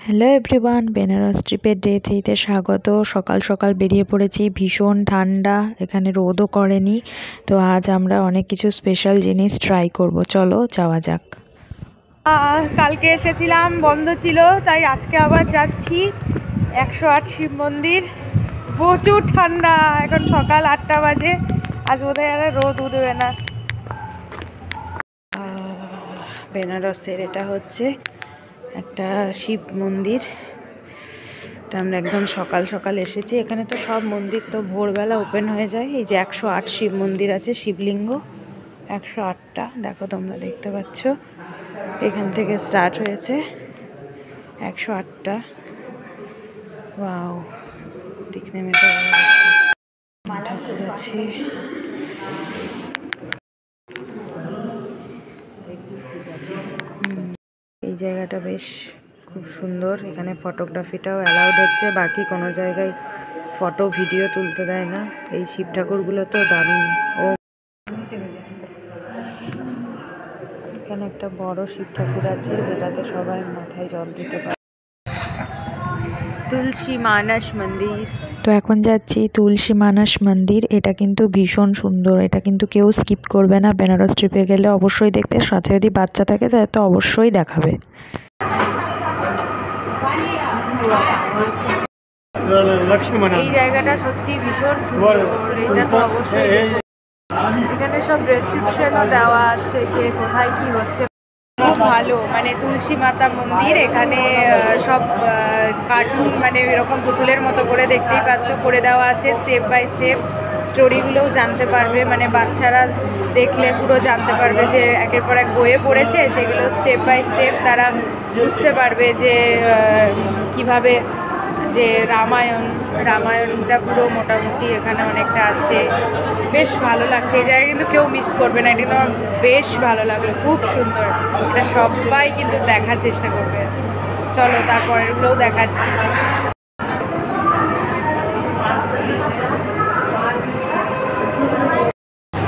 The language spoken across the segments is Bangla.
হ্যালো এভরিওয়ান, বেনারস ট্রিপের ডে 3-তে স্বাগত। সকাল সকাল বেরিয়ে পড়েছি, ভীষণ ঠান্ডা, এখানে রোদও করেনি। তো আজ আমরা অনেক কিছু স্পেশাল জিনিস ট্রাই করব, চলো যাওয়া যাক। কালকে এসেছিলাম, বন্ধ ছিল, তাই আজকে আবার যাচ্ছি 108 শিব মন্দির। প্রচুর ঠান্ডা, এখন সকাল 8টা বাজে, আজ বোধহয় আর রোদ উঠবে না। বেনারসের এটা হচ্ছে একটা শিব মন্দির, এটা আমরা একদম সকাল সকাল এসেছি। এখানে তো সব মন্দির তো ভোরবেলা ওপেন হয়ে যায়। এই যে 108 শিব মন্দির আছে, শিবলিঙ্গ 108টা, দেখো তোমরা দেখতে পাচ্ছ, এখান থেকে স্টার্ট হয়েছে 108টা। ওয়াও, দেখনে মেতে ঠাকুর আছে। এই জায়গাটা বেশ খুব সুন্দর, এখানে ফটোগ্রাফিটাও অ্যালাউড হচ্ছে, বাকি কোনো জায়গায় ফটো ভিডিও তুলতে দেয় না। এই শিব ঠাকুরগুলো তো দারুণ। ও এখানে একটা বড় শিব ঠাকুর আছে, যেটাতে সবাই মাথায় জল দিতে পারে। তুলসী মানস মন্দির। তো এখন যাচ্ছি তুলসী মানস মন্দির। এটা কিন্তু ভীষণ সুন্দর, এটা কিন্তু কেউ স্কিপ করবে না। বেনারস ট্রিপে গেলে অবশ্যই দেখবে, সাথে যদি বাচ্চা থাকে তো অবশ্যই দেখাবে। এই জায়গাটা সত্যি ভীষণ সুন্দর, এটা তো অবশ্যই। এখানে সব ডেসক্রিপশনও দেওয়া আছে কে কোথায় কি হচ্ছে, খুব ভালো। মানে তুলসী মাতা মন্দির, এখানে সব কার্টুন, মানে এরকম পুতুলের মতো করে দেখতেই পাচ্ছ করে দেওয়া আছে, স্টেপ বাই স্টেপ স্টোরিগুলোও জানতে পারবে। মানে বাচ্চারা দেখলে পুরো জানতে পারবে যে একের পর এক বইয়ে পড়েছে, সেগুলো স্টেপ বাই স্টেপ তারা বুঝতে পারবে যে কিভাবে, যে রামায়ণটা পুরো মোটামুটি এখানে অনেকটা আছে। বেশ ভালো লাগছে এই জায়গায়, কিন্তু কেউ মিস করবে না, এটা কিন্তু আমার বেশ ভালো লাগলো, খুব সুন্দর। এটা সবাই কিন্তু দেখার চেষ্টা করবে। চলো তারপরেরগুলোও দেখাচ্ছি।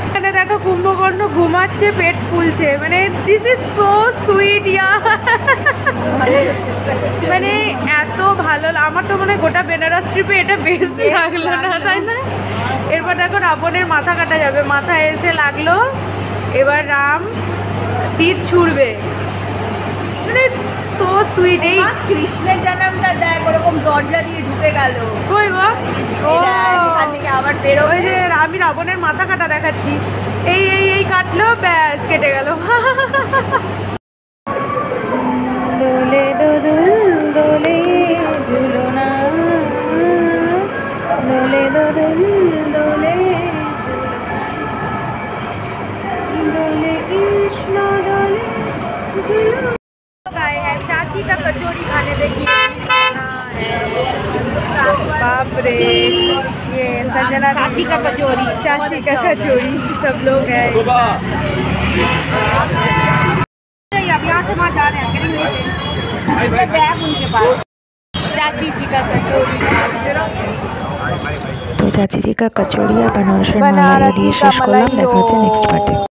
এখানে দেখো কুম্ভকর্ণ ঘুমাচ্ছে, পেট ফুলছে, মানে দিস ইজ সো সুইট ইয়া। মানে এত ভালো, আমার তো মনে গোটা বেনারস ট্রিপে এটা বেস্ট লাগলো না, তাই না? এরপর দেখো রাবণের মাথা কাটা যাবে, মাথা এসে লাগলো, এবার রাম তীর ছুড়বে, মানে সো সুইট। এই কৃষ্ণের জন্মটা দেখ, ওরকম দরজা দিয়ে ঢুকে গেল, কই গো, এখান থেকে আবার বেরোবে। ওই যে আমি রাবণের মাথা কাটা দেখাচ্ছি, এই এই এই কাটলো, ব্যাস কেটে গেল। দোলে দোদুল দোলে ঝুলনা, দোলে দোদুল দোলে দোলে কৃষ্ণ দোলে ঝুলনা। चाची का कचौरी खाने देखिए, बाप रे, ये संजना चाची का कचौरी सब लोग हैं। अब यहाँ से वहाँ जा रहे हैं, बैग उनके पास। चाची जी का कचौरी, तो चाची जी का कचौड़ी और बनारसी का मलाई শেষ করলাম। দেখা হচ্ছে নেক্সট পার্টে।